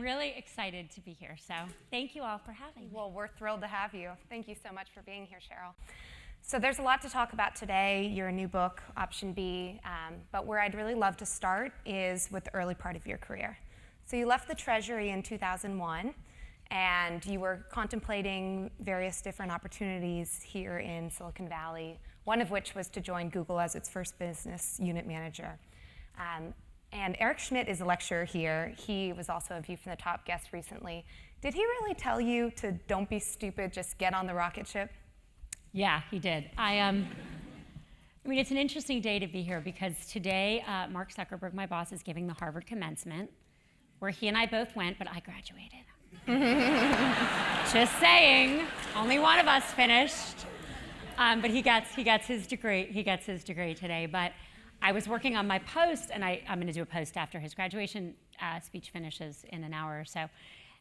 really excited to be here, so thank you all for having me. Well, we're thrilled to have you. Thank you so much for being here, Sheryl. So there's a lot to talk about today, your new book, Option B, but where I'd really love to start is with the early part of your career. So you left the Treasury in 2001, and you were contemplating various different opportunities here in Silicon Valley, one of which was to join Google as its first business unit manager. And Eric Schmidt is a lecturer here. He was also a View from the Top guest recently. Did he really tell you to don't be stupid, just get on the rocket ship? Yeah, he did. I mean, it's an interesting day to be here because today, Mark Zuckerberg, my boss, is giving the Harvard commencement, where he and I both went, but I graduated. Just saying, only one of us finished. But he gets his degree. He gets his degree today. But I was working on my post, and I'm going to do a post after his graduation speech finishes in an hour or so.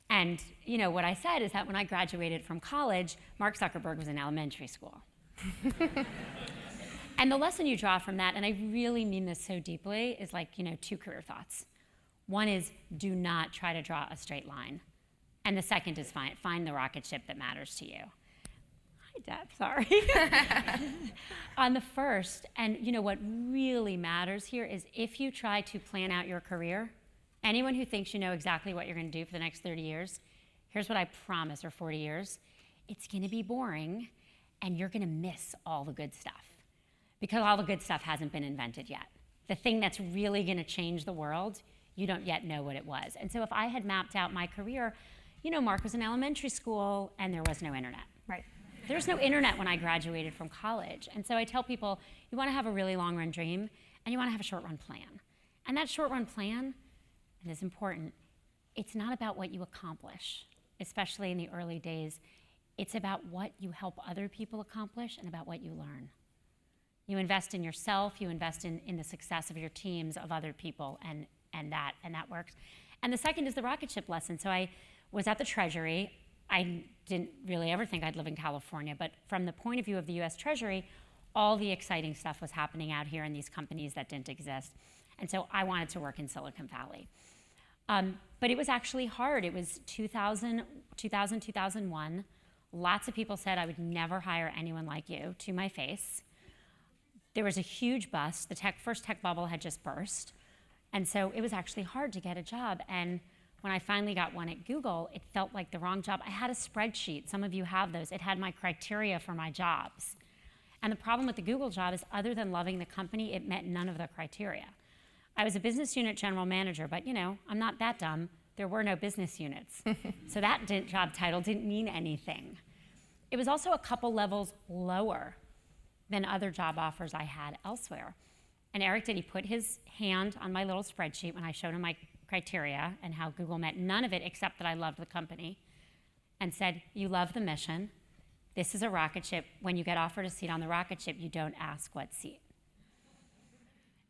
And you know what I said is that when I graduated from college, Mark Zuckerberg was in elementary school. And the lesson you draw from that, and I really mean this so deeply, is like, you know, two career thoughts. One is do not try to draw a straight line. And the second is find the rocket ship that matters to you. Hi, Deb, sorry. On the first, and you know what really matters here is if you try to plan out your career, anyone who thinks you know exactly what you're going to do for the next 30 years, here's what I promise, or 40 years, it's going to be boring, and you're going to miss all the good stuff. Because all the good stuff hasn't been invented yet. The thing that's really going to change the world, you don't yet know what it was. And so if I had mapped out my career, you know, Mark was in elementary school, and there was no internet. Right. There's no internet when I graduated from college. And so I tell people, you want to have a really long-run dream, and you want to have a short-run plan. And that short-run plan, and it's important, it's not about what you accomplish, especially in the early days. It's about what you help other people accomplish and about what you learn. You invest in yourself, you invest in the success of your teams, of other people, and that works. And the second is the rocket ship lesson. So I was at the Treasury. I didn't really ever think I'd live in California, but from the point of view of the US Treasury, all the exciting stuff was happening out here in these companies that didn't exist. And so I wanted to work in Silicon Valley. But it was actually hard. It was 2001. Lots of people said I would never hire anyone like you, to my face. There was a huge bust. The first tech bubble had just burst. And so it was actually hard to get a job. And when I finally got one at Google, it felt like the wrong job. I had a spreadsheet. Some of you have those. It had my criteria for my jobs. And the problem with the Google job is other than loving the company, it met none of the criteria. I was a business unit general manager, but you know, I'm not that dumb. There were no business units. So that job title didn't mean anything. It was also a couple levels lower than other job offers I had elsewhere. And Eric did, he put his hand on my little spreadsheet when I showed him my criteria and how Google met none of it except that I loved the company, and said, you love the mission. This is a rocket ship. When you get offered a seat on the rocket ship, you don't ask what seat.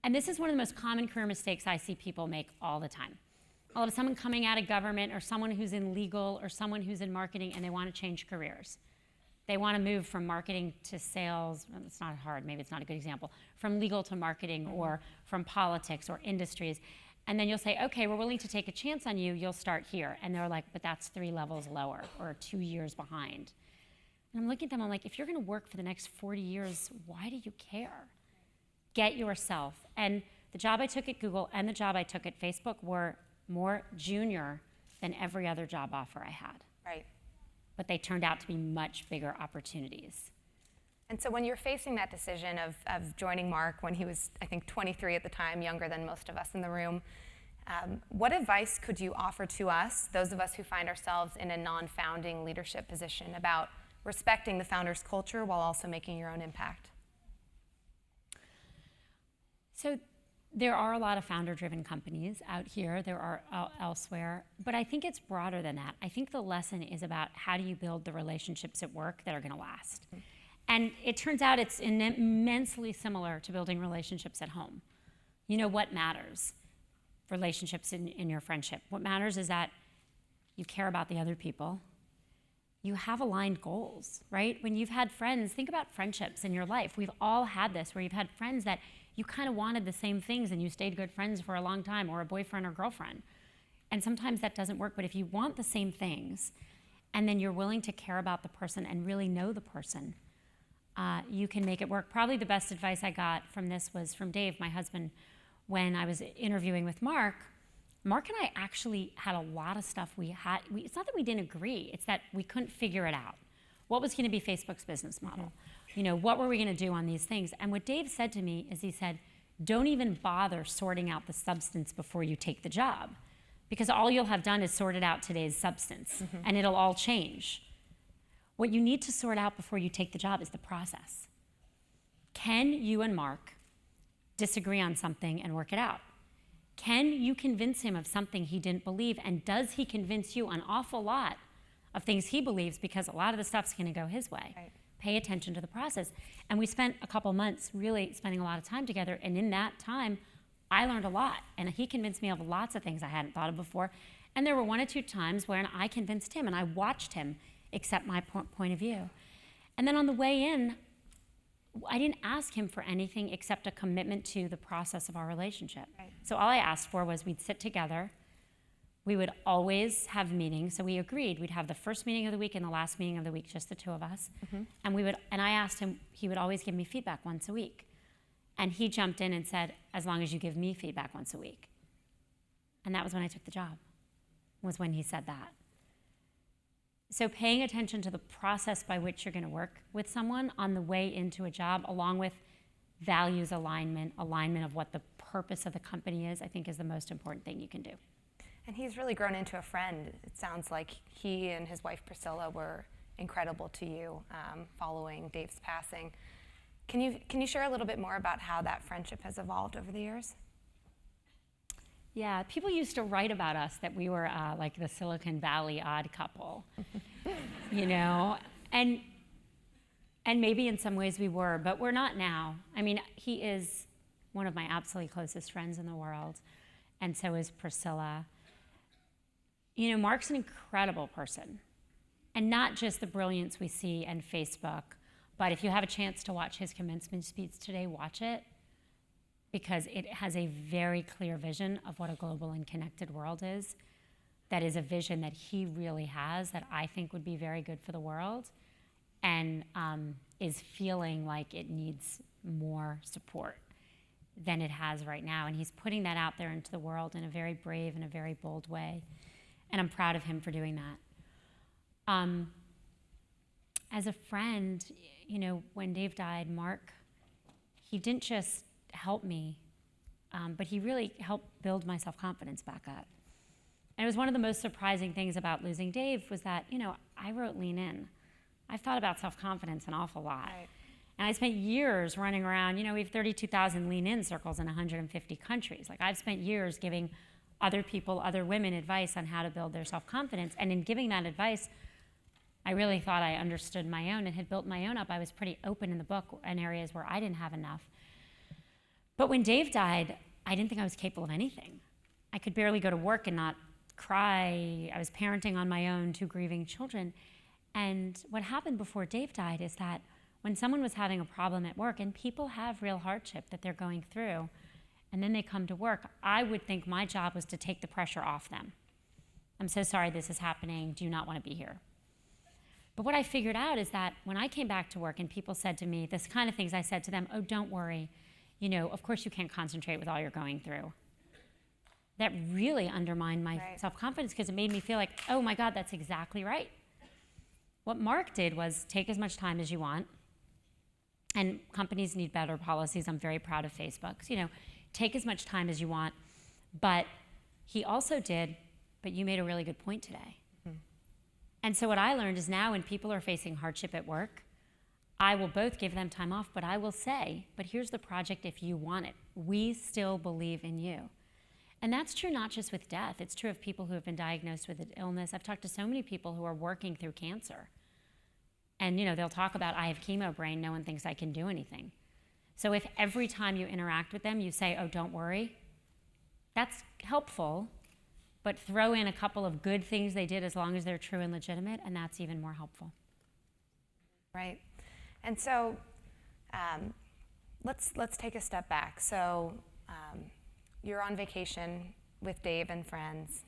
And this is one of the most common career mistakes I see people make all the time. All of someone coming out of government or someone who's in legal or someone who's in marketing and they want to change careers. They want to move from marketing to sales. Well, it's not hard, maybe it's not a good example. From legal to marketing or from politics or industries. And then you'll say, okay, we're willing to take a chance on you. You'll start here. And they're like, but that's 3 levels lower or 2 years behind. And I'm looking at them, I'm like, if you're going to work for the next 40 years, why do you care? Get yourself. And the job I took at Google and the job I took at Facebook were more junior than every other job offer I had. Right. But they turned out to be much bigger opportunities. And so when you're facing that decision of joining Mark when he was, I think, 23 at the time, younger than most of us in the room, what advice could you offer to us, those of us who find ourselves in a non-founding leadership position, about respecting the founder's culture while also making your own impact? So there are a lot of founder-driven companies out here. There are elsewhere. But I think it's broader than that. I think the lesson is about how do you build the relationships at work that are going to last. Mm-hmm. And it turns out it's immensely similar to building relationships at home. You know what matters? Relationships in your friendship. What matters is that you care about the other people. You have aligned goals, right? When you've had friends, think about friendships in your life. We've all had this, where you've had friends that you kind of wanted the same things and you stayed good friends for a long time, or a boyfriend or girlfriend. And sometimes that doesn't work, but if you want the same things, and then you're willing to care about the person and really know the person, you can make it work. Probably the best advice I got from this was from Dave, my husband. When I was interviewing with Mark and I actually had a lot of stuff it's not that we didn't agree, it's that we couldn't figure it out. What was going to be Facebook's business model? What were we going to do on these things? And what Dave said to me is he said, don't even bother sorting out the substance before you take the job, because all you'll have done is sorted out today's substance, and it'll all change. What you need to sort out before you take the job is the process. Can you and Mark disagree on something and work it out? Can you convince him of something he didn't believe, and does he convince you an awful lot of things he believes, because a lot of the stuff's going to go his way? Right. Pay attention to the process. And we spent a couple months really spending a lot of time together, and in that time, I learned a lot, and he convinced me of lots of things I hadn't thought of before. And there were 1 or 2 times when I convinced him, and I watched him accept my point of view. And then on the way in, I didn't ask him for anything except a commitment to the process of our relationship. Right. So all I asked for was we'd sit together. We would always have meetings. So we agreed we'd have the first meeting of the week and the last meeting of the week, just the two of us. And I asked him, he would always give me feedback once a week. And he jumped in and said, as long as you give me feedback once a week. And that was when I took the job, was when he said that. So paying attention to the process by which you're going to work with someone on the way into a job, along with values alignment of what the purpose of the company is, I think is the most important thing you can do. And he's really grown into a friend. It sounds like he and his wife Priscilla were incredible to you following Dave's passing. Can you share a little bit more about how that friendship has evolved over the years? Yeah, people used to write about us that we were like the Silicon Valley odd couple, and maybe in some ways we were, but we're not now. I mean, he is one of my absolutely closest friends in the world, and so is Priscilla. Mark's an incredible person, and not just the brilliance we see on Facebook, but if you have a chance to watch his commencement speech today, watch it, because it has a very clear vision of what a global and connected world is. That is a vision that he really has that I think would be very good for the world, and is feeling like it needs more support than it has right now. And he's putting that out there into the world in a very brave and a very bold way. And I'm proud of him for doing that. As a friend, when Dave died, Mark, he didn't just help me, but he really helped build my self-confidence back up. And it was one of the most surprising things about losing Dave was that, I wrote Lean In. I've thought about self-confidence an awful lot. Right. And I spent years running around, we have 32,000 Lean In circles in 150 countries. Like, I've spent years giving other people, other women, advice on how to build their self-confidence. And in giving that advice, I really thought I understood my own and had built my own up. I was pretty open in the book in areas where I didn't have enough. But when Dave died, I didn't think I was capable of anything. I could barely go to work and not cry. I was parenting on my own 2 grieving children. And what happened before Dave died is that when someone was having a problem at work, and people have real hardship that they're going through, and then they come to work, I would think my job was to take the pressure off them. I'm so sorry this is happening. Do you not want to be here? But what I figured out is that when I came back to work and people said to me, this kind of things I said to them, oh, don't worry. Of course you can't concentrate with all you're going through. That really undermined my self-confidence, because it made me feel like, oh my God, that's exactly right. What Mark did was take as much time as you want, and companies need better policies. I'm very proud of Facebook's, take as much time as you want, but he also did, but you made a really good point today. And so what I learned is now when people are facing hardship at work, I will both give them time off, but I will say, but here's the project if you want it. We still believe in you. And that's true not just with death. It's true of people who have been diagnosed with an illness. I've talked to so many people who are working through cancer. And they'll talk about, I have chemo brain, no one thinks I can do anything. So if every time you interact with them, you say, oh, don't worry, that's helpful, but throw in a couple of good things they did as long as they're true and legitimate, and that's even more helpful. Right. And so let's take a step back. So you're on vacation with Dave and friends.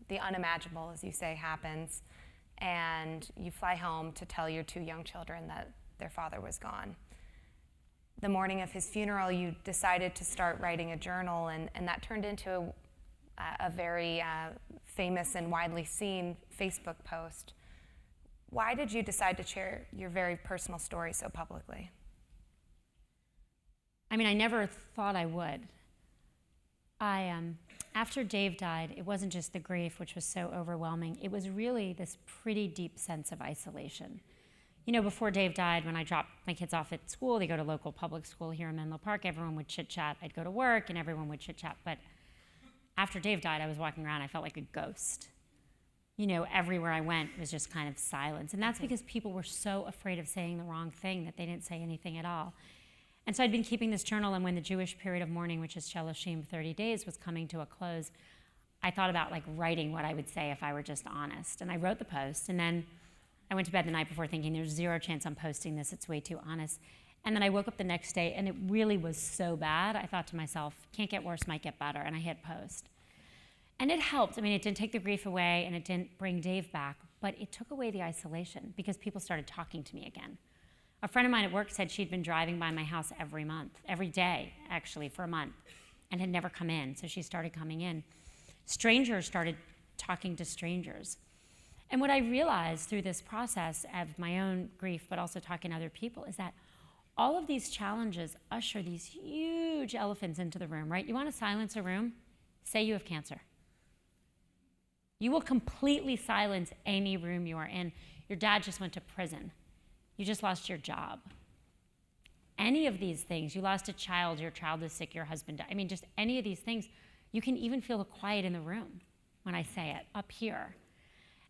the unimaginable, as you say, happens, and you fly home to tell your 2 young children that their father was gone. The morning of his funeral, you decided to start writing a journal, and that turned into a very famous and widely seen Facebook post. Why did you decide to share your very personal story so publicly? I mean, I never thought I would. After Dave died, it wasn't just the grief, which was so overwhelming. It was really this pretty deep sense of isolation. You know, before Dave died, when I dropped my kids off at school, they go to local public school here in Menlo Park, everyone would chit-chat. I'd go to work and everyone would chit-chat. But after Dave died, I was walking around, I felt like a ghost. You know, everywhere I went was just kind of silence. And that's because people were so afraid of saying the wrong thing that they didn't say anything at all. And so I'd been keeping this journal, and when the Jewish period of mourning, which is Shelashim, 30 days, was coming to a close, I thought about like writing what I would say if I were just honest. And I wrote the post, and then I went to bed the night before thinking there's 0 chance I'm posting this, it's way too honest. And then I woke up the next day, and it really was so bad, I thought to myself, can't get worse, might get better, and I hit post. And it helped. I mean, it didn't take the grief away, and it didn't bring Dave back, but it took away the isolation because people started talking to me again. A friend of mine at work said she'd been driving by my house every day, actually, for a month, and had never come in, so she started coming in. Strangers started talking to strangers. And what I realized through this process of my own grief, but also talking to other people, is that all of these challenges usher these huge elephants into the room, right? You want to silence a room? Say you have cancer. You will completely silence any room you are in. Your dad just went to prison. You just lost your job. Any of these things, you lost a child, your child is sick, your husband died. I mean, just any of these things, you can even feel the quiet in the room when I say it, up here.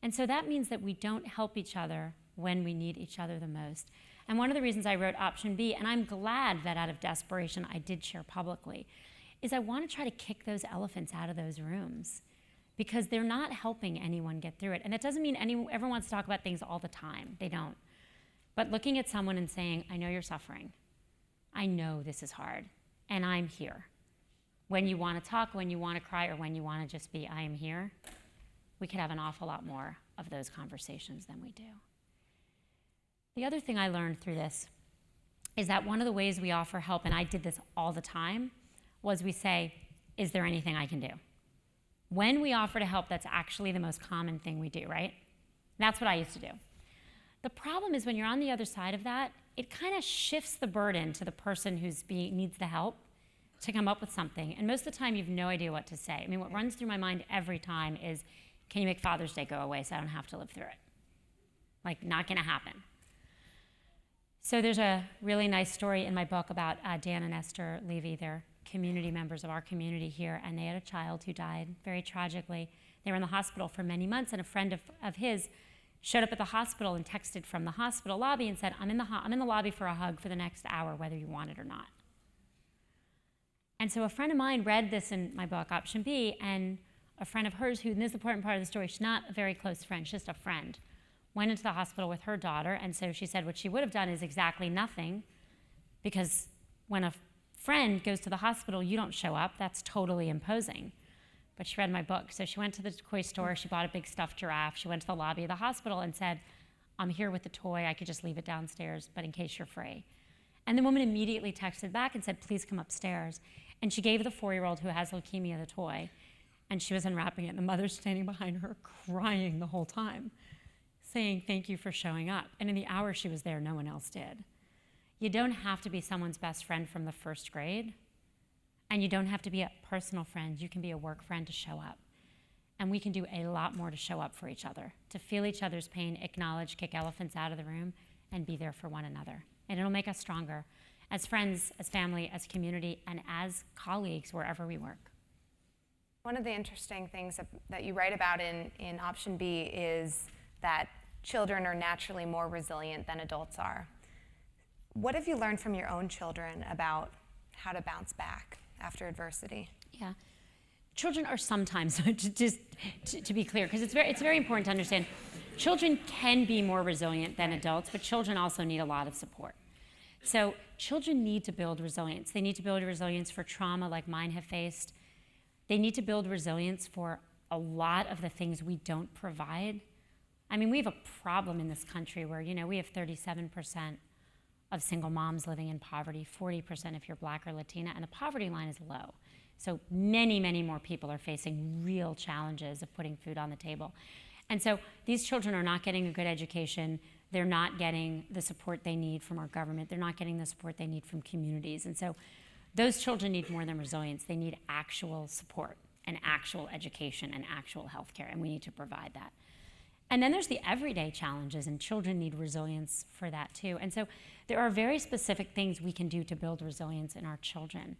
And so that means that we don't help each other when we need each other the most. And one of the reasons I wrote option B, and I'm glad that out of desperation I did share publicly, is I want to try to kick those elephants out of those rooms because they're not helping anyone get through it. And that doesn't mean everyone wants to talk about things all the time. They don't. But looking at someone and saying, I know you're suffering. I know this is hard, and I'm here. When you want to talk, when you want to cry, or when you want to just be, I am here, we could have an awful lot more of those conversations than we do. The other thing I learned through this is that one of the ways we offer help, and I did this all the time, was we say, is there anything I can do? When we offer to help, that's actually the most common thing we do, right? That's what I used to do. The problem is when you're on the other side of that, it kind of shifts the burden to the person who needs the help to come up with something. And most of the time, you have no idea what to say. I mean, what runs through my mind every time is, can you make Father's Day go away so I don't have to live through it? Like, not going to happen. So there's a really nice story in my book about Dan and Esther Levy. They're community members of our community here, and they had a child who died very tragically. They were in the hospital for many months, and a friend of his showed up at the hospital and texted from the hospital lobby and said, I'm in the lobby for a hug for the next hour, whether you want it or not. And so a friend of mine read this in my book, Option B, and a friend of hers, who, and this is the important part of the story, she's not a very close friend, she's just a friend, went into the hospital with her daughter, and so she said what she would have done is exactly nothing, because when a friend goes to the hospital, you don't show up, that's totally imposing. But she read my book, so she went to the toy store, she bought a big stuffed giraffe, she went to the lobby of the hospital and said, I'm here with the toy, I could just leave it downstairs, but in case you're free. And the woman immediately texted back and said, please come upstairs. And she gave the 4-year-old who has leukemia the toy, and she was unwrapping it, and the mother's standing behind her crying the whole time, saying, thank you for showing up. And in the hour she was there, no one else did. You don't have to be someone's best friend from the first grade, and you don't have to be a personal friend. You can be a work friend to show up. And we can do a lot more to show up for each other, to feel each other's pain, acknowledge, kick elephants out of the room, and be there for one another. And it'll make us stronger as friends, as family, as community, and as colleagues wherever we work. One of the interesting things that you write about in Option B is that children are naturally more resilient than adults are. What have you learned from your own children about how to bounce back after adversity? Yeah. Children are sometimes, just to be clear, because it's very important to understand, children can be more resilient than adults, but children also need a lot of support. So children need to build resilience. They need to build resilience for trauma like mine have faced. They need to build resilience for a lot of the things we don't provide. I mean, we have a problem in this country where, we have 37% of single moms living in poverty, 40% if you're Black or Latina, and the poverty line is low. So many, many more people are facing real challenges of putting food on the table. And so these children are not getting a good education. They're not getting the support they need from our government. They're not getting the support they need from communities. And so those children need more than resilience. They need actual support and actual education and actual health care, and we need to provide that. And then there's the everyday challenges, and children need resilience for that too. And so there are very specific things we can do to build resilience in our children.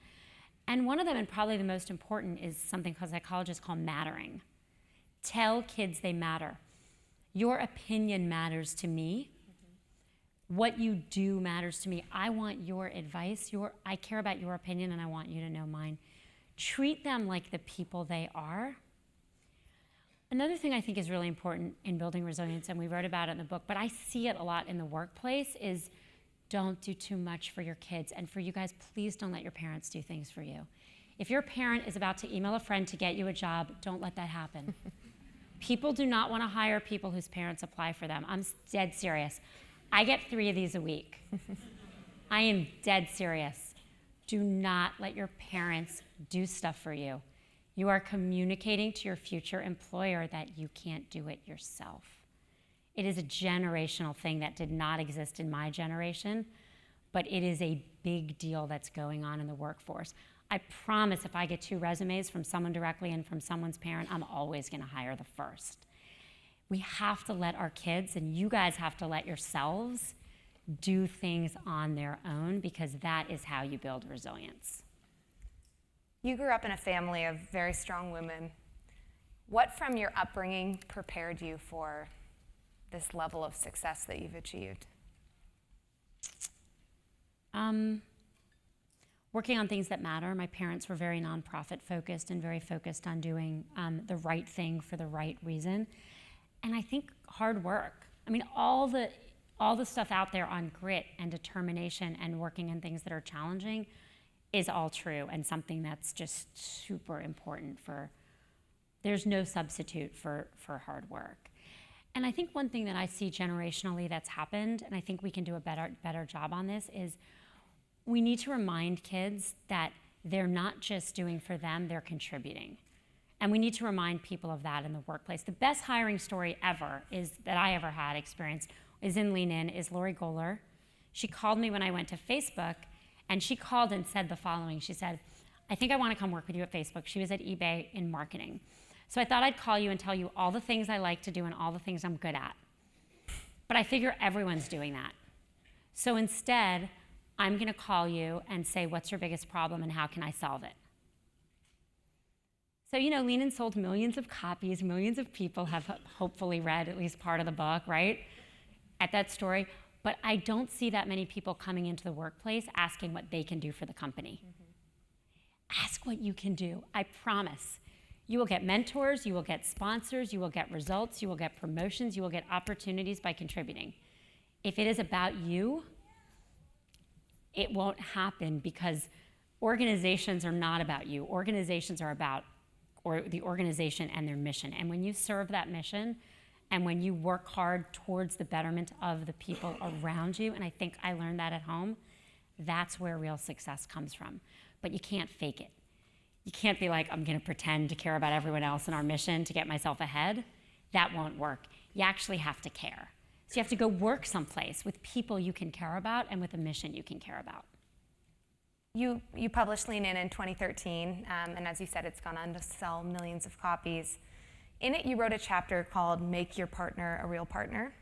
And one of them, and probably the most important, is something psychologists call mattering. Tell kids they matter. Your opinion matters to me. What you do matters to me. I want your advice. I care about your opinion, and I want you to know mine. Treat them like the people they are. Another thing I think is really important in building resilience, and we wrote about it in the book, but I see it a lot in the workplace, is don't do too much for your kids. And for you guys, please don't let your parents do things for you. If your parent is about to email a friend to get you a job, don't let that happen. People do not want to hire people whose parents apply for them. I'm dead serious. I get 3 of these a week. I am dead serious. Do not let your parents do stuff for you. You are communicating to your future employer that you can't do it yourself. It is a generational thing that did not exist in my generation, but it is a big deal that's going on in the workforce. I promise if I get 2 resumes from someone directly and from someone's parent, I'm always going to hire the first. We have to let our kids, and you guys have to let yourselves, do things on their own, because that is how you build resilience. You grew up in a family of very strong women. What from your upbringing prepared you for this level of success that you've achieved? Working on things that matter. My parents were very nonprofit focused and very focused on doing the right thing for the right reason. And I think hard work. I mean, all the stuff out there on grit and determination and working in things that are challenging is all true, and something that's just super important there's no substitute for hard work. And I think one thing that I see generationally that's happened, and I think we can do a better job on this, is we need to remind kids that they're not just doing for them, they're contributing. And we need to remind people of that in the workplace. The best hiring story ever that I ever had experienced is in Lean In, is Lori Goler. She called me when I went to Facebook, and she called and said the following. She said, I think I want to come work with you at Facebook. She was at eBay in marketing. So I thought I'd call you and tell you all the things I like to do and all the things I'm good at. But I figure everyone's doing that. So instead, I'm going to call you and say, what's your biggest problem and how can I solve it? So, Lean In sold millions of copies. Millions of people have hopefully read at least part of the book, right? At that story. But I don't see that many people coming into the workplace asking what they can do for the company. Mm-hmm. Ask what you can do. I promise. You will get mentors, you will get sponsors, you will get results, you will get promotions, you will get opportunities by contributing. If it is about you, it won't happen, because organizations are not about you. Organizations are about the organization and their mission. And when you serve that mission, and when you work hard towards the betterment of the people around you, and I think I learned that at home, that's where real success comes from. But you can't fake it. You can't be like, I'm going to pretend to care about everyone else in our mission to get myself ahead. That won't work. You actually have to care. So you have to go work someplace with people you can care about and with a mission you can care about. You published Lean In 2013, and as you said, it's gone on to sell millions of copies. In it, you wrote a chapter called Make Your Partner a Real Partner,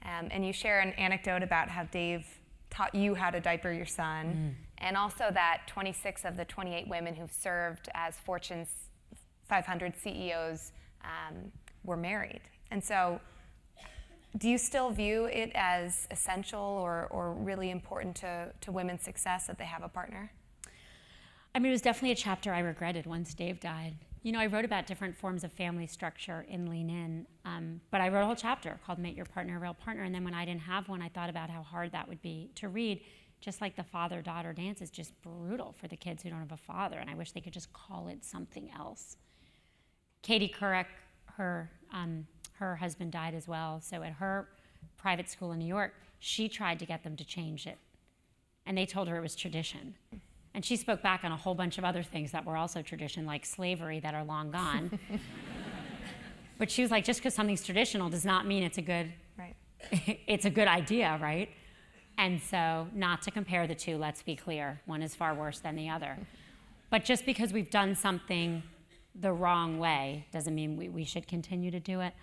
and you share an anecdote about how Dave taught you how to diaper your son, and also that 26 of the 28 women who've served as Fortune's 500 CEOs were married. And so, do you still view it as essential or really important to women's success that they have a partner? I mean, it was definitely a chapter I regretted once Dave died. I wrote about different forms of family structure in Lean In, but I wrote a whole chapter called Make Your Partner a Real Partner, and then when I didn't have one, I thought about how hard that would be to read. Just like the father-daughter dance is just brutal for the kids who don't have a father, and I wish they could just call it something else. Katie Couric, her husband died as well. So at her private school in New York, she tried to get them to change it. And they told her it was tradition. And she spoke back on a whole bunch of other things that were also tradition, like slavery, that are long gone. But she was like, just because something's traditional does not mean it's a good, Right. it's a good idea, right? And so, not to compare the two, let's be clear. One is far worse than the other. But just because we've done something the wrong way doesn't mean we should continue to do it.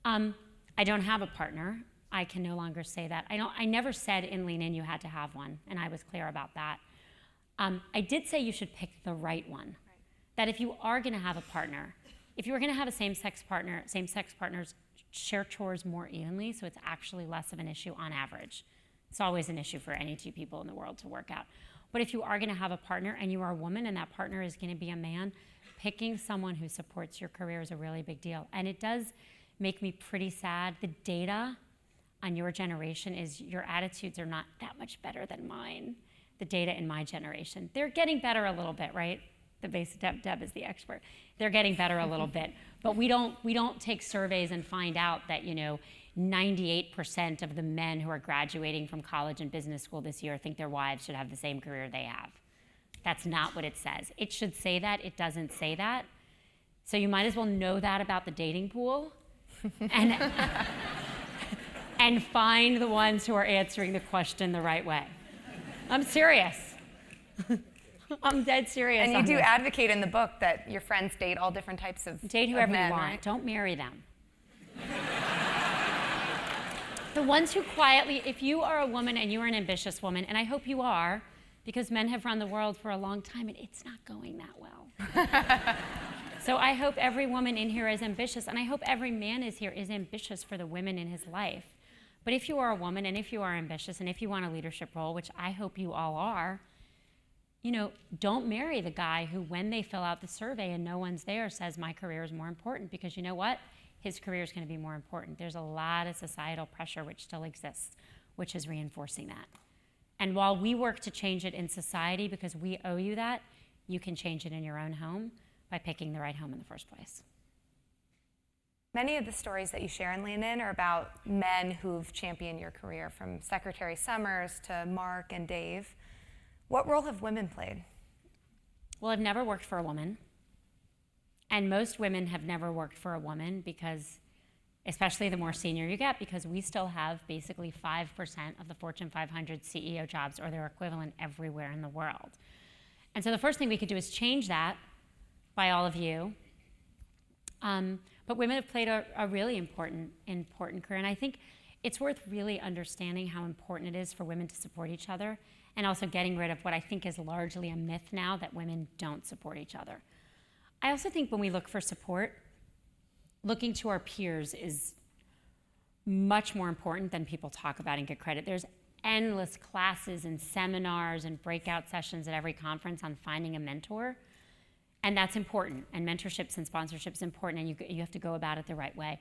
I don't have a partner. I can no longer say that. I never said in Lean In you had to have one, and I was clear about that. I did say you should pick the right one. Right. That if you are going to have a partner, if you were going to have a same-sex partners share chores more evenly, so it's actually less of an issue on average. It's always an issue for any two people in the world to work out. But if you are going to have a partner and you are a woman and that partner is going to be a man, picking someone who supports your career is a really big deal. And it does make me pretty sad. The data on your generation is your attitudes are not that much better than mine. The data in my generation. They're getting better a little bit, right? Deb is the expert. They're getting better a little bit. But we don't take surveys and find out that, 98% of the men who are graduating from college and business school this year think their wives should have the same career they have. That's not what it says. It should say that. It doesn't say that. So you might as well know that about the dating pool and find the ones who are answering the question the right way. I'm serious. I'm dead serious. And you do advocate in the book that your friends date all different types of date whoever men, you want. Right? Don't marry them. The ones who quietly, if you are a woman and you are an ambitious woman, and I hope you are, because men have run the world for a long time and it's not going that well. So I hope every woman in here is ambitious, and I hope every man is ambitious for the women in his life. But if you are a woman and if you are ambitious and if you want a leadership role, which I hope you all are, don't marry the guy who, when they fill out the survey and no one's there, says my career is more important, because you know what? His career is going to be more important. There's a lot of societal pressure which still exists, which is reinforcing that. And while we work to change it in society because we owe you that, you can change it in your own home by picking the right home in the first place. Many of the stories that you share in Lean In are about men who've championed your career, from Secretary Summers to Mark and Dave. What role have women played? Well, I've never worked for a woman. And most women have never worked for a woman because, especially the more senior you get, because we still have basically 5% of the Fortune 500 CEO jobs or their equivalent everywhere in the world. And so the first thing we could do is change that by all of you. But women have played a really important career. And I think it's worth really understanding how important it is for women to support each other, and also getting rid of what I think is largely a myth now, that women don't support each other. I also think when we look for support, looking to our peers is much more important than people talk about and get credit. There's endless classes and seminars and breakout sessions at every conference on finding a mentor. And that's important, and mentorships and sponsorships important, and you have to go about it the right way.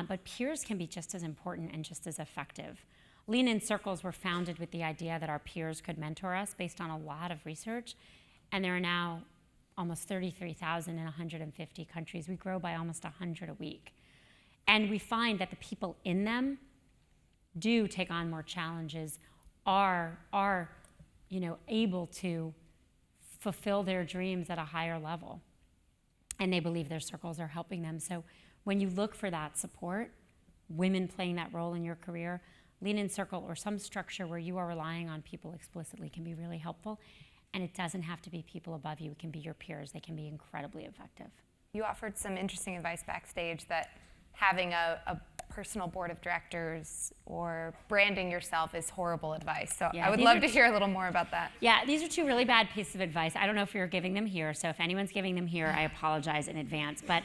But peers can be just as important and just as effective. Lean In circles were founded with the idea that our peers could mentor us based on a lot of research, and there are now almost 33,000 in 150 countries. We grow by almost 100 a week. And we find that the people in them do take on more challenges, are able to fulfill their dreams at a higher level. And they believe their circles are helping them. So when you look for that support, women playing that role in your career, Lean In Circle or some structure where you are relying on people explicitly can be really helpful. And it doesn't have to be people above you. It can be your peers. They can be incredibly effective. You offered some interesting advice backstage that having a personal board of directors or branding yourself is horrible advice. So yeah, I would love to hear a little more about that. Yeah, these are two really bad pieces of advice. I don't know if you're giving them here, so if anyone's giving them here, I apologize in advance. But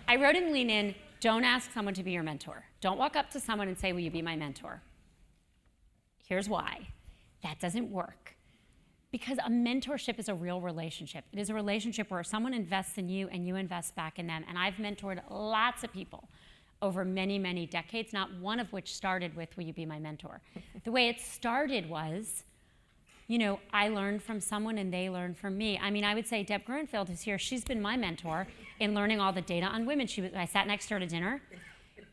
I wrote in Lean In, don't ask someone to be your mentor. Don't walk up to someone and say, will you be my mentor? Here's why. That doesn't work. Because a mentorship is a real relationship. It is a relationship where someone invests in you and you invest back in them. And I've mentored lots of people over many, many decades, not one of which started with, will you be my mentor? The way it started was, I learned from someone and they learned from me. I mean, I would say Deb Gruenfeld, who's here, she's been my mentor in learning all the data on women. I sat next to her at dinner.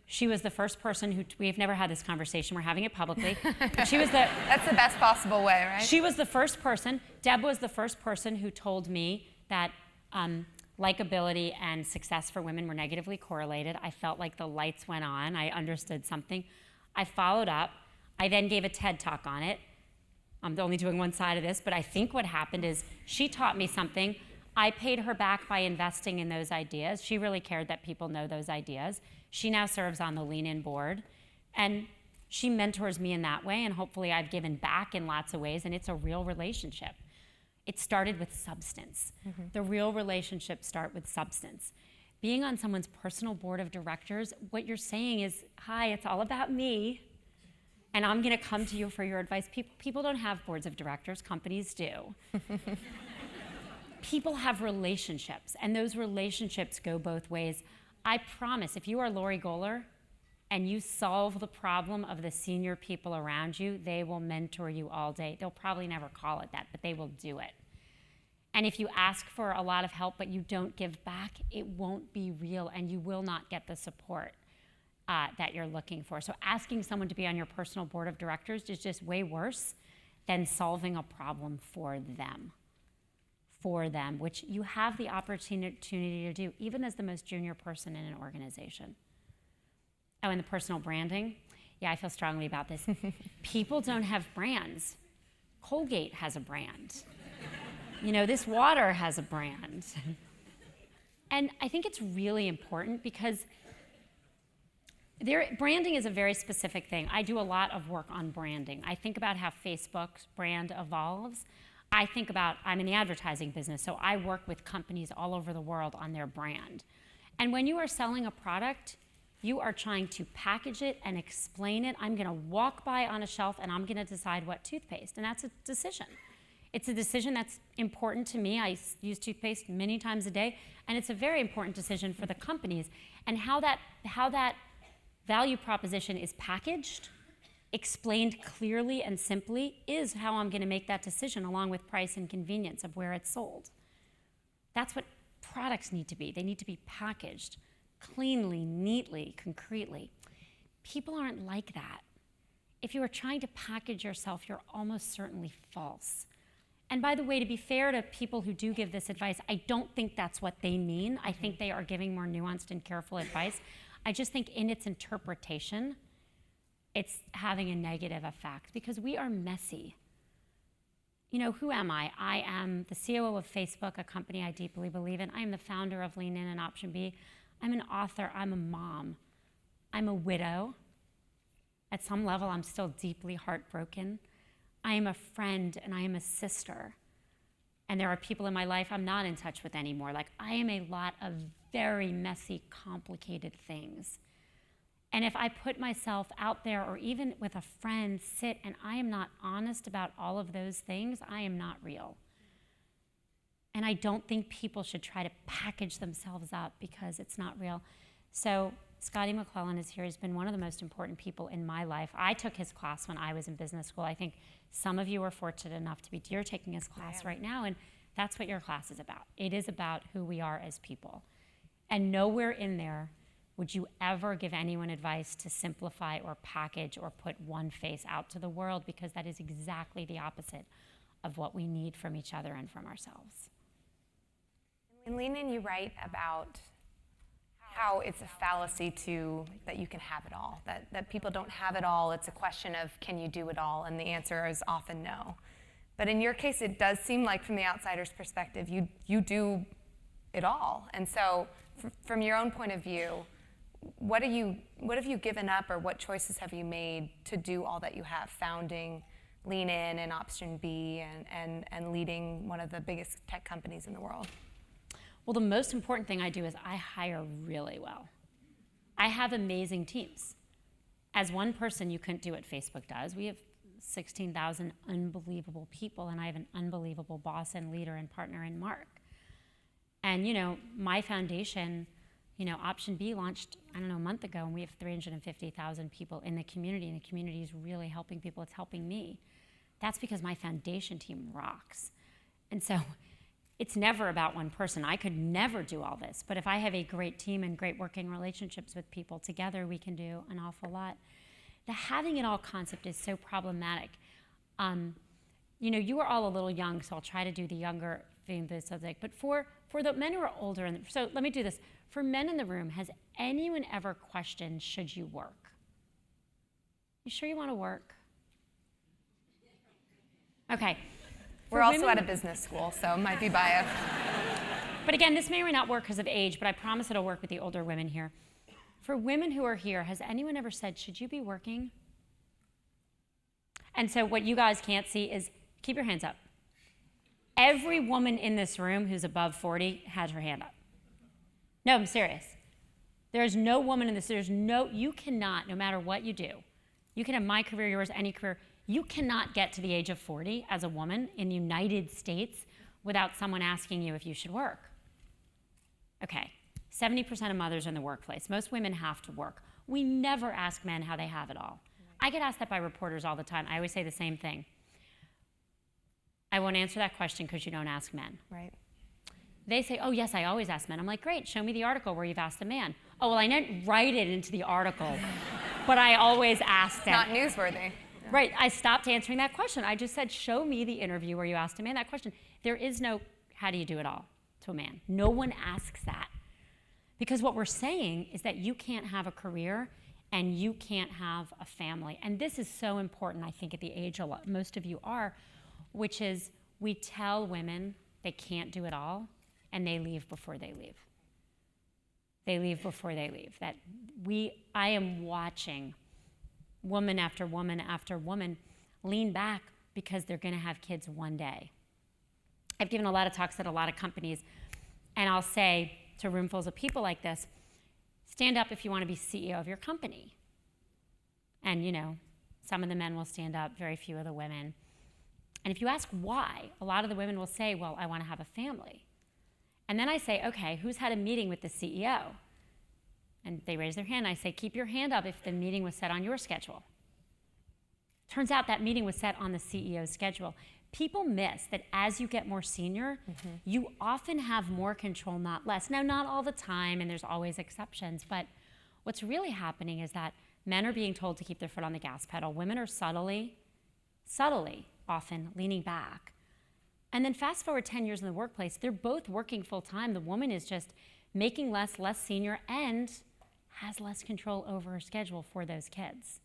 She was the first person we've never had this conversation, we're having it publicly. But That's the best possible way, right? She was the first person, Deb was the first person who told me that likability and success for women were negatively correlated. I felt like the lights went on, I understood something. I followed up, I then gave a TED talk on it. I'm only doing one side of this, but I think what happened is she taught me something. I paid her back by investing in those ideas. She really cared that people know those ideas. She now serves on the Lean In board, and she mentors me in that way, and hopefully I've given back in lots of ways, and it's a real relationship. It started with substance. Mm-hmm. The real relationships start with substance. Being on someone's personal board of directors, what you're saying is, hi, it's all about me, and I'm gonna come to you for your advice. People don't have boards of directors, companies do. People have relationships, and those relationships go both ways. I promise, if you are Lori Gohler and you solve the problem of the senior people around you, they will mentor you all day. They'll probably never call it that, but they will do it. And if you ask for a lot of help but you don't give back, it won't be real, and you will not get the support that you're looking for. So asking someone to be on your personal board of directors is just way worse than solving a problem for them, which you have the opportunity to do, even as the most junior person in an organization. Oh, and the personal branding. Yeah, I feel strongly about this. People don't have brands. Colgate has a brand. This water has a brand. And I think it's really important because branding is a very specific thing. I do a lot of work on branding. I think about how Facebook's brand evolves. I'm in the advertising business, so I work with companies all over the world on their brand. And when you are selling a product, you are trying to package it and explain it. I'm gonna walk by on a shelf and I'm gonna decide what toothpaste, and that's a decision. It's a decision that's important to me. I use toothpaste many times a day, and it's a very important decision for the companies. And how that value proposition is packaged, explained clearly and simply, is how I'm gonna make that decision, along with price and convenience of where it's sold. That's what products need to be. They need to be packaged cleanly, neatly, concretely. People aren't like that. If you are trying to package yourself, you're almost certainly false. And by the way, to be fair to people who do give this advice, I don't think that's what they mean. I think they are giving more nuanced and careful advice. I just think in its interpretation, it's having a negative effect because we are messy. Who am I? I am the COO of Facebook, a company I deeply believe in. I am the founder of Lean In and Option B. I'm an author. I'm a mom. I'm a widow. At some level, I'm still deeply heartbroken. I am a friend and I am a sister. And there are people in my life I'm not in touch with anymore. I am a lot of very messy, complicated things. And if I put myself out there, or even with a friend, sit and I am not honest about all of those things, I am not real. And I don't think people should try to package themselves up because it's not real. So Scotty McClellan is here. He's been one of the most important people in my life. I took his class when I was in business school. I think some of you are fortunate enough to be, you're taking his class right now, and that's what your class is about. It is about who we are as people. And nowhere in there would you ever give anyone advice to simplify or package or put one face out to the world, because that is exactly the opposite of what we need from each other and from ourselves. In Lean In, you write about how it's a fallacy that you can have it all, that people don't have it all. It's a question of, can you do it all? And the answer is often no. But in your case, it does seem like, from the outsider's perspective, you do it all. And so from your own point of view, what have you given up, or what choices have you made to do all that you have, founding Lean In and Option B and leading one of the biggest tech companies in the world? Well, the most important thing I do is I hire really well. I have amazing teams. As one person, you couldn't do what Facebook does. We have 16,000 unbelievable people, and I have an unbelievable boss and leader and partner in Mark. And my foundation, Option B launched, a month ago, and we have 350,000 people in the community, and the community is really helping people. It's helping me. That's because my foundation team rocks. And so it's never about one person. I could never do all this. But if I have a great team and great working relationships with people, together we can do an awful lot. The having it all concept is so problematic. You are all a little young, so I'll try to do the younger thing, the subject. But for the men who are older, so let me do this. For men in the room, has anyone ever questioned, should you work? You sure you want to work? Okay. We're also at a business school, so it might be biased. But again, this may or may not work because of age, but I promise it'll work with the older women here. For women who are here, has anyone ever said, should you be working? And so what you guys can't see is, keep your hands up. Every woman in this room who's above 40 has her hand up. No, I'm serious. There's no woman in this, you cannot, no matter what you do, you can have my career, yours, any career, you cannot get to the age of 40 as a woman in the United States without someone asking you if you should work. Okay, 70% of mothers are in the workplace. Most women have to work. We never ask men how they have it all. I get asked that by reporters all the time. I always say the same thing. I won't answer that question because you don't ask men. Right. They say, oh yes, I always ask men. I'm like, great, show me the article where you've asked a man. Oh, well, I didn't write it into the article, but I always ask them. Not newsworthy. Right, I stopped answering that question. I just said, show me the interview where you asked a man that question. There is no, how do you do it all to a man? No one asks that. Because what we're saying is that you can't have a career and you can't have a family. And this is so important, I think, at the age most of you are, which is we tell women they can't do it all and they leave before they leave. They leave before they leave. I am watching woman after woman after woman lean back because they're going to have kids one day. I've given a lot of talks at a lot of companies, and I'll say to roomfuls of people like this, stand up if you want to be CEO of your company. And some of the men will stand up, very few of the women. And if you ask why, a lot of the women will say, well, I want to have a family. And then I say, okay, who's had a meeting with the CEO? And they raise their hand. I say, keep your hand up if the meeting was set on your schedule. Turns out that meeting was set on the CEO's schedule. People miss that as you get more senior, you often have more control, not less. Now, not all the time, and there's always exceptions, but what's really happening is that men are being told to keep their foot on the gas pedal. Women are subtly often leaning back. And then fast forward 10 years in the workplace, they're both working full time. The woman is just making less senior, and has less control over her schedule for those kids.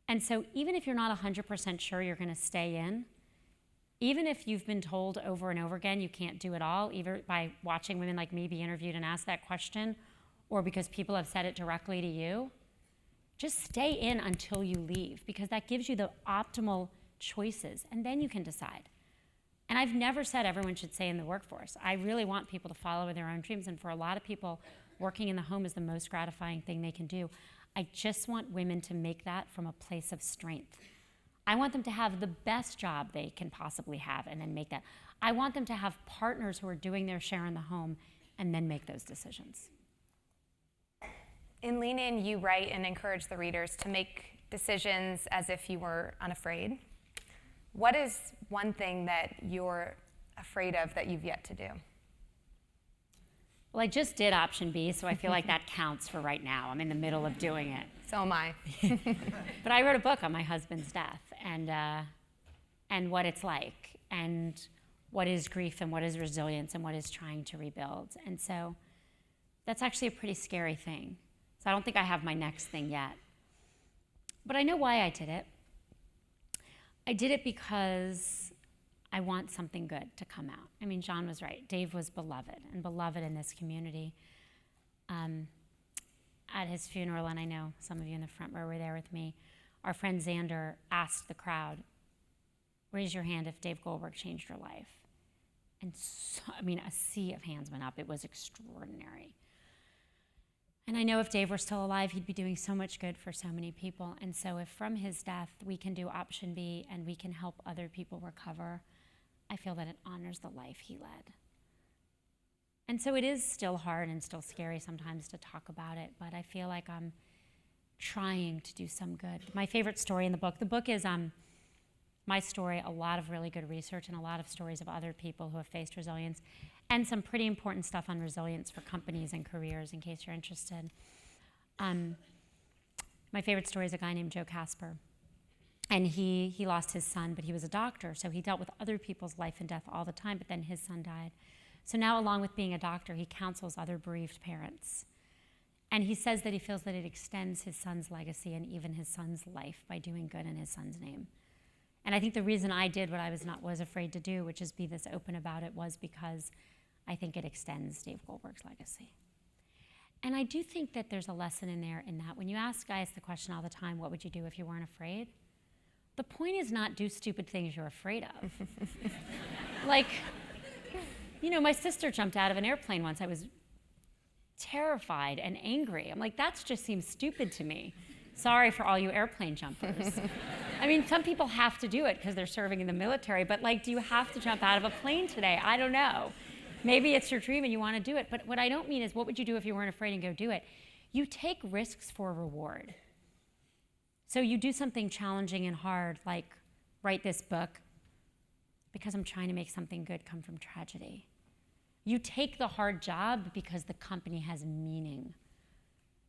And so even if you're not 100% sure you're going to stay in, even if you've been told over and over again you can't do it all, either by watching women like me be interviewed and asked that question, or because people have said it directly to you, just stay in until you leave, because that gives you the optimal choices, and then you can decide. And I've never said everyone should stay in the workforce. I really want people to follow their own dreams, and for a lot of people, working in the home is the most gratifying thing they can do. I just want women to make that from a place of strength. I want them to have the best job they can possibly have and then make that. I want them to have partners who are doing their share in the home and then make those decisions. In Lean In, you write and encourage the readers to make decisions as if you were unafraid. What is one thing that you're afraid of that you've yet to do? Well, I just did option B, so I feel like that counts for right now. I'm in the middle of doing it. So am I. But I wrote a book on my husband's death and what it's like, and what is grief, and what is resilience, and what is trying to rebuild. And so that's actually a pretty scary thing. So I don't think I have my next thing yet. But I know why I did it. I did it because I want something good to come out. I mean, John was right. Dave was beloved, and beloved in this community. At his funeral, and I know some of you in the front row were there with me, our friend Xander asked the crowd, raise your hand if Dave Goldberg changed your life. And so, a sea of hands went up. It was extraordinary. And I know if Dave were still alive, he'd be doing so much good for so many people. And so if from his death we can do option B and we can help other people recover, I feel that it honors the life he led. And so it is still hard and still scary sometimes to talk about it, but I feel like I'm trying to do some good. My favorite story in the book is my story, a lot of really good research and a lot of stories of other people who have faced resilience, and some pretty important stuff on resilience for companies and careers, in case you're interested. My favorite story is a guy named Joe Casper. And he lost his son, but he was a doctor, so he dealt with other people's life and death all the time, but then his son died. So now, along with being a doctor, he counsels other bereaved parents. And he says that he feels that it extends his son's legacy and even his son's life by doing good in his son's name. And I think the reason I did what I was afraid to do, which is be this open about it, was because I think it extends Dave Goldberg's legacy. And I do think that there's a lesson in there in that when you ask guys the question all the time, what would you do if you weren't afraid? The point is not do stupid things you're afraid of. Like, you know, my sister jumped out of an airplane once. I was terrified and angry. I'm like, that just seems stupid to me. Sorry for all you airplane jumpers. I mean, some people have to do it because they're serving in the military, but like, do you have to jump out of a plane today? I don't know. Maybe it's your dream and you want to do it, but what I don't mean is what would you do if you weren't afraid and go do it? You take risks for a reward. So you do something challenging and hard, like write this book because I'm trying to make something good come from tragedy. You take the hard job because the company has meaning.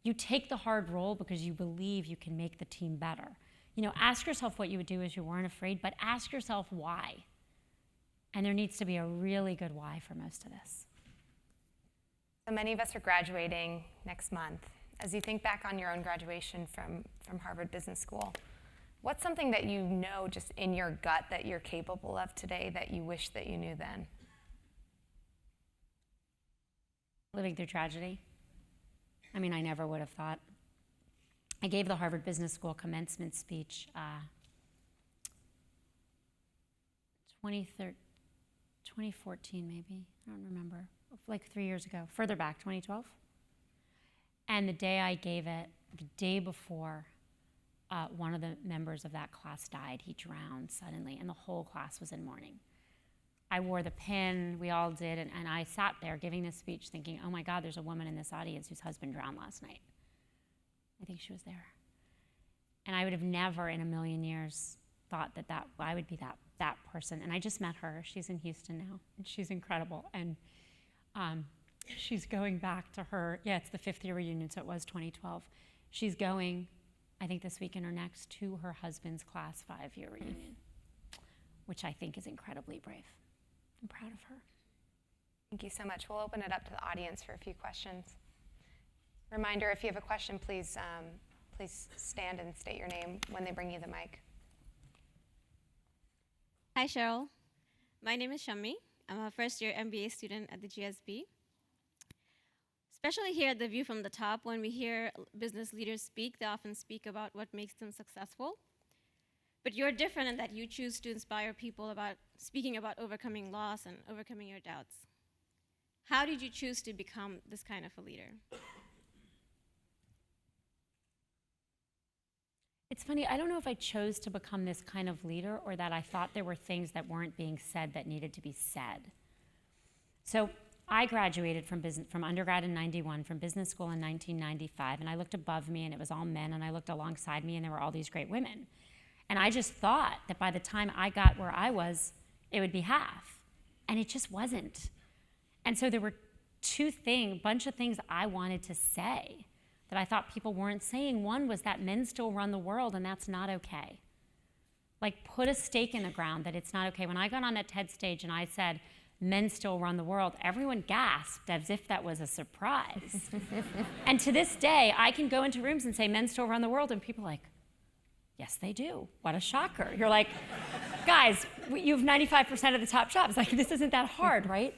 You take the hard role because you believe you can make the team better. You know, ask yourself what you would do if you weren't afraid, but ask yourself why. And there needs to be a really good why for most of this. So many of us are graduating next month. As you think back on your own graduation from Harvard Business School, what's something that you know just in your gut that you're capable of today that you wish that you knew then? Living through tragedy. I mean, I never would have thought. I gave the Harvard Business School commencement speech 2014 maybe, I don't remember, like 3 years ago, further back, 2012. And the day I gave it, the day before, one of the members of that class died. He drowned suddenly, and the whole class was in mourning. I wore the pin, we all did, and I sat there giving this speech thinking, oh my God, there's a woman in this audience whose husband drowned last night. I think she was there. And I would have never in a million years thought that I would be that person. And I just met her. She's in Houston now, and she's incredible. And she's going back to her, it's the 5th year reunion, so it was 2012. She's going, I think this weekend or next, to her husband's class 5-year reunion, which I think is incredibly brave. I'm proud of her. Thank you so much. We'll open it up to the audience for a few questions. Reminder, if you have a question, please stand and state your name when they bring you the mic. Hi, Sheryl. My name is Shammi. I'm a first-year MBA student at the GSB. Especially here at The View from the Top, when we hear business leaders speak, they often speak about what makes them successful. But you're different in that you choose to inspire people about speaking about overcoming loss and overcoming your doubts. How did you choose to become this kind of a leader? It's funny, I don't know if I chose to become this kind of leader or that I thought there were things that weren't being said that needed to be said. So I graduated from undergrad in 91, from business school in 1995, and I looked above me and it was all men, and I looked alongside me and there were all these great women. And I just thought that by the time I got where I was, it would be half. And it just wasn't. And so there were bunch of things I wanted to say that I thought people weren't saying. One was that men still run the world, and that's not okay. Like, put a stake in the ground that it's not okay. When I got on that TED stage and I said, men still run the world, everyone gasped as if that was a surprise. And to this day, I can go into rooms and say, men still run the world, and people are like, yes, they do. What a shocker. You're like, guys, you have 95% of the top jobs. Like, this isn't that hard, right?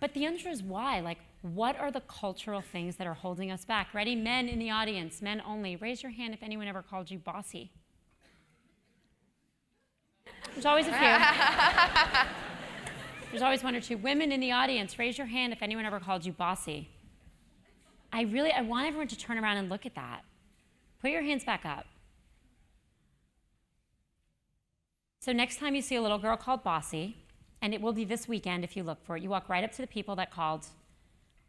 But the answer is why. Like, what are the cultural things that are holding us back? Ready? Men in the audience, men only. Raise your hand if anyone ever called you bossy. There's always a few. There's always one or two. Women in the audience, raise your hand if anyone ever called you bossy. I want everyone to turn around and look at that. Put your hands back up. So next time you see a little girl called bossy, and it will be this weekend if you look for it, you walk right up to the people that called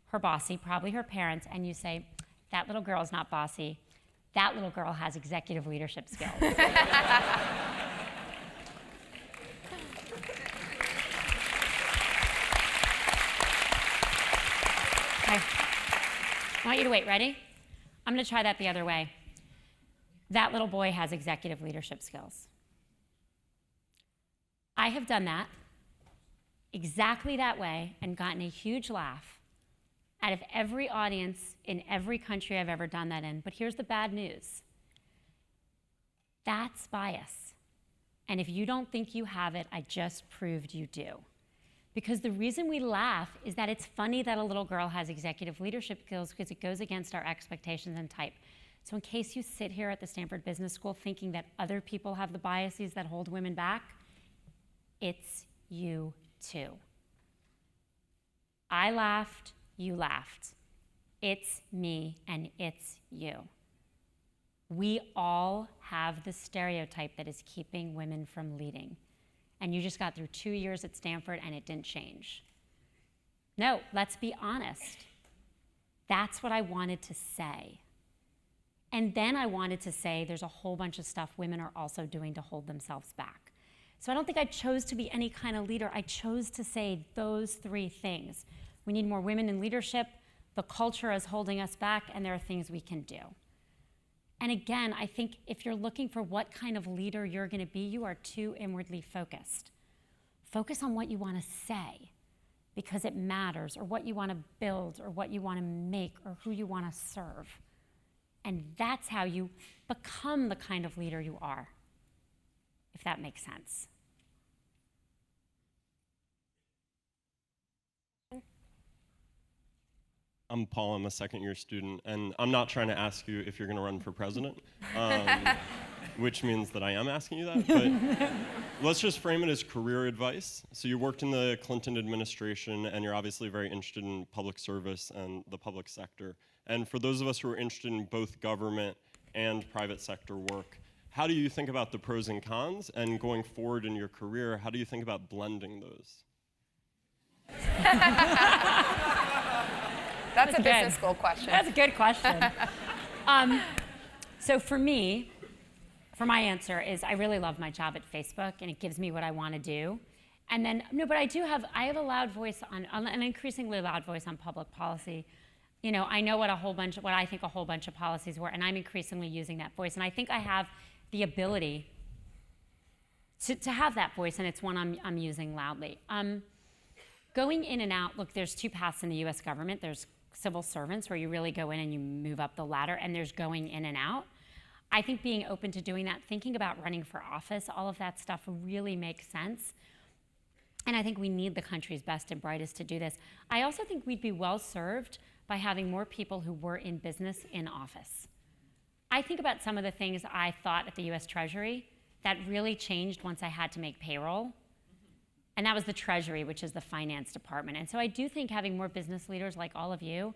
her bossy, probably her parents, and you say, that little girl is not bossy. That little girl has executive leadership skills. I want you to wait. Ready? I'm going to try that the other way. That little boy has executive leadership skills. I have done that exactly that way and gotten a huge laugh out of every audience in every country I've ever done that in. But here's the bad news. That's bias. And if you don't think you have it, I just proved you do. Because the reason we laugh is that it's funny that a little girl has executive leadership skills because it goes against our expectations and type. So in case you sit here at the Stanford Business School thinking that other people have the biases that hold women back, it's you too. I laughed, you laughed. It's me and it's you. We all have the stereotype that is keeping women from leading. And you just got through 2 years at Stanford and it didn't change. No, let's be honest. That's what I wanted to say. And then I wanted to say there's a whole bunch of stuff women are also doing to hold themselves back. So I don't think I chose to be any kind of leader. I chose to say those 3 things. We need more women in leadership, the culture is holding us back, and there are things we can do. And again, I think if you're looking for what kind of leader you're going to be, you are too inwardly focused. Focus on what you want to say because it matters, or what you want to build, or what you want to make, or who you want to serve. And that's how you become the kind of leader you are, if that makes sense. I'm Paul, I'm a second-year student, and I'm not trying to ask you if you're going to run for president, which means that I am asking you that, but let's just frame it as career advice. So you worked in the Clinton administration, and you're obviously very interested in public service and the public sector. And for those of us who are interested in both government and private sector work, how do you think about the pros and cons? And going forward in your career, how do you think about blending those? That's a business school question. That's a good question. So for me, for my answer is I really love my job at Facebook, and it gives me what I want to do. And then, no, but I have a loud voice on an increasingly loud voice on public policy. You know, I know what I think a whole bunch of policies were, and I'm increasingly using that voice. And I think I have the ability to have that voice, and it's one I'm using loudly. Going in and out, look, there's 2 paths in the US government. There's civil servants, where you really go in and you move up the ladder, and there's going in and out. I think being open to doing that, thinking about running for office, all of that stuff really makes sense. And I think we need the country's best and brightest to do this. I also think we'd be well served by having more people who were in business in office. I think about some of the things I thought at the US Treasury that really changed once I had to make payroll. And that was the Treasury, which is the finance department. And so I do think having more business leaders like all of you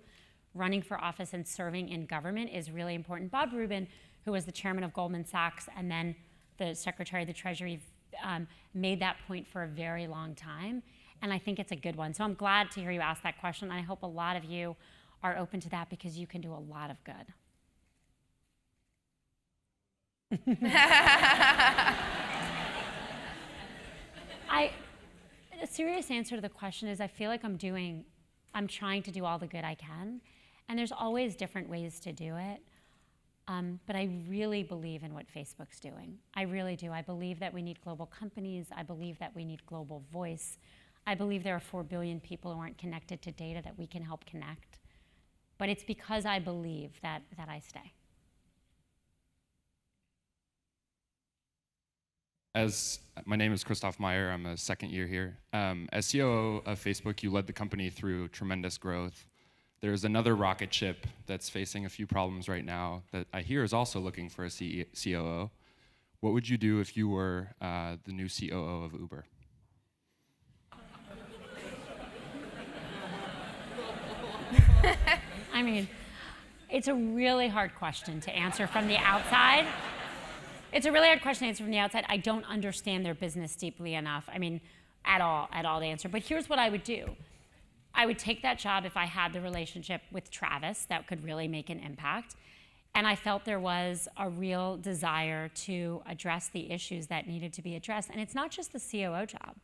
running for office and serving in government is really important. Bob Rubin, who was the chairman of Goldman Sachs and then the secretary of the Treasury, made that point for a very long time. And I think it's a good one. So I'm glad to hear you ask that question. I hope a lot of you are open to that because you can do a lot of good. The serious answer to the question is I feel like I'm trying to do all the good I can, and there's always different ways to do it, but I really believe in what Facebook's doing. I really do. I believe that we need global companies. I believe that we need global voice. I believe there are 4 billion people who aren't connected to data that we can help connect, but it's because I believe that I stay. My name is Christoph Meyer. I'm a second year here. As COO of Facebook, you led the company through tremendous growth. There's another rocket ship that's facing a few problems right now that I hear is also looking for a COO. What would you do if you were the new COO of Uber? I mean, it's a really hard question to answer from the outside. It's a really hard question to answer from the outside. I don't understand their business deeply enough. I mean, at all to answer. But here's what I would do. I would take that job if I had the relationship with Travis that could really make an impact. And I felt there was a real desire to address the issues that needed to be addressed. And it's not just the COO job.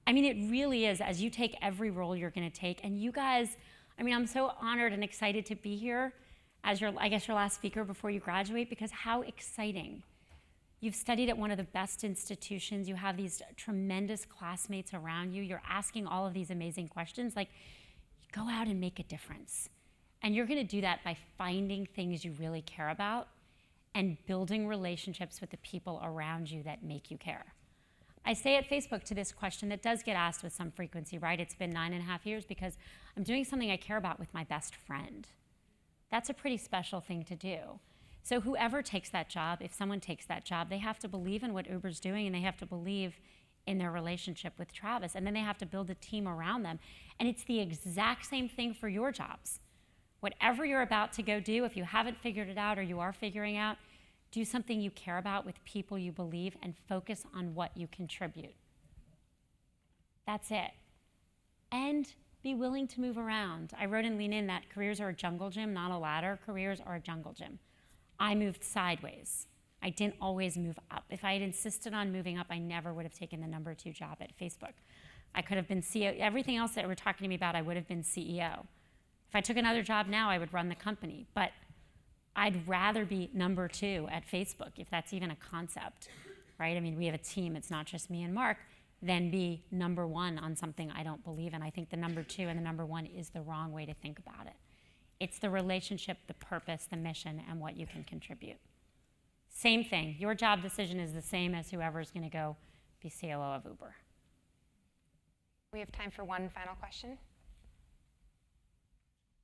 I mean, it really is, as you take every role you're going to take, and you guys, I mean, I'm so honored and excited to be here as your last speaker before you graduate, because how exciting. You've studied at one of the best institutions. You have these tremendous classmates around you. You're asking all of these amazing questions. Like, go out and make a difference. And you're gonna do that by finding things you really care about and building relationships with the people around you that make you care. I say at Facebook to this question that does get asked with some frequency, right? It's been 9.5 years because I'm doing something I care about with my best friend. That's a pretty special thing to do. So whoever takes that job, if someone takes that job, they have to believe in what Uber's doing, and they have to believe in their relationship with Travis, and then they have to build a team around them. And it's the exact same thing for your jobs. Whatever you're about to go do, if you haven't figured it out or you are figuring out, do something you care about with people you believe and focus on what you contribute. That's it. And be willing to move around. I wrote in Lean In that careers are a jungle gym, not a ladder. Careers are a jungle gym. I moved sideways. I didn't always move up. If I had insisted on moving up, I never would have taken the number 2 job at Facebook. I could have been CEO. Everything else that we're talking to me about, I would have been CEO. If I took another job now, I would run the company. But I'd rather be number 2 at Facebook, if that's even a concept, right? I mean, we have a team. It's not just me and Mark. Than be number 1 on something I don't believe in. I think the number 2 and the number 1 is the wrong way to think about it. It's the relationship, the purpose, the mission, and what you can contribute. Same thing. Your job decision is the same as whoever's going to go be COO of Uber. We have time for one final question.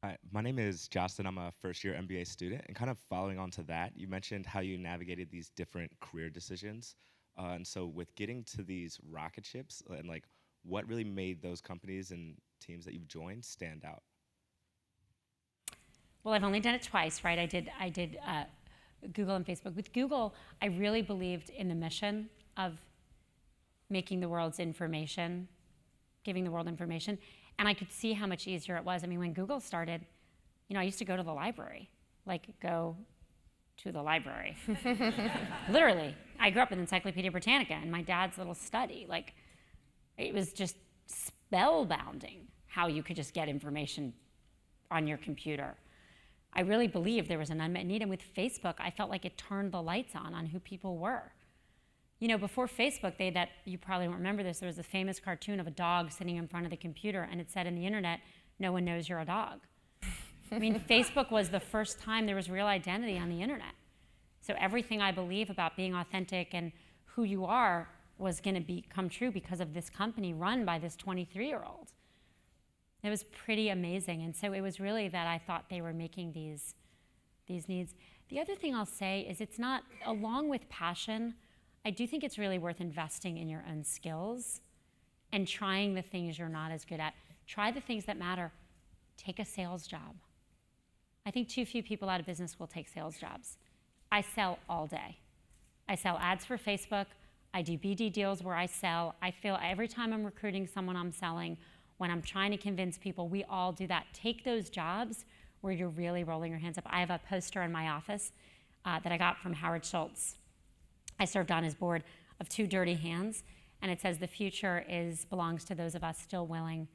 Hi, my name is Justin. I'm a first-year MBA student, and kind of following on to that, you mentioned how you navigated these different career decisions. And so with getting to these rocket ships, and like, what really made those companies and teams that you've joined stand out? Well, I've only done it twice, right? I did Google and Facebook. With Google, I really believed in the mission of making the world's information, giving the world information, and I could see how much easier it was. I mean, when Google started, you know, I used to go to the library, like go to the library. Literally. I grew up with Encyclopedia Britannica and my dad's little study. Like, it was just spellbounding how you could just get information on your computer. I really believed there was an unmet need, and with Facebook, I felt like it turned the lights on who people were. You know, before Facebook, you probably won't remember this, there was a famous cartoon of a dog sitting in front of the computer, and it said in the internet, "No one knows you're a dog." I mean, Facebook was the first time there was real identity on the internet. So everything I believe about being authentic and who you are was going to become true because of this company run by this 23-year-old. It was pretty amazing. And so it was really that I thought they were making these needs. The other thing I'll say is it's not, along with passion, I do think it's really worth investing in your own skills and trying the things you're not as good at. Try the things that matter. Take a sales job. I think too few people out of business will take sales jobs. I sell all day. I sell ads for Facebook. I do BD deals where I sell. I feel every time I'm recruiting someone, I'm selling. When I'm trying to convince people, we all do that. Take those jobs where you're really rolling your hands up. I have a poster in my office that I got from Howard Schultz. I served on his board of 2 dirty hands, and it says the future belongs to those of us still willing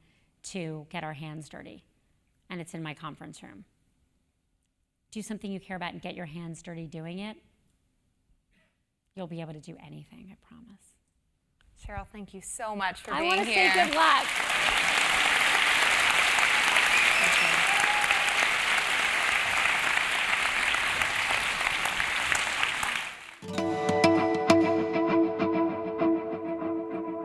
to get our hands dirty. And it's in my conference room. Do something you care about and get your hands dirty doing it. You'll be able to do anything, I promise. Sheryl, thank you so much for I being want to here. say good luck.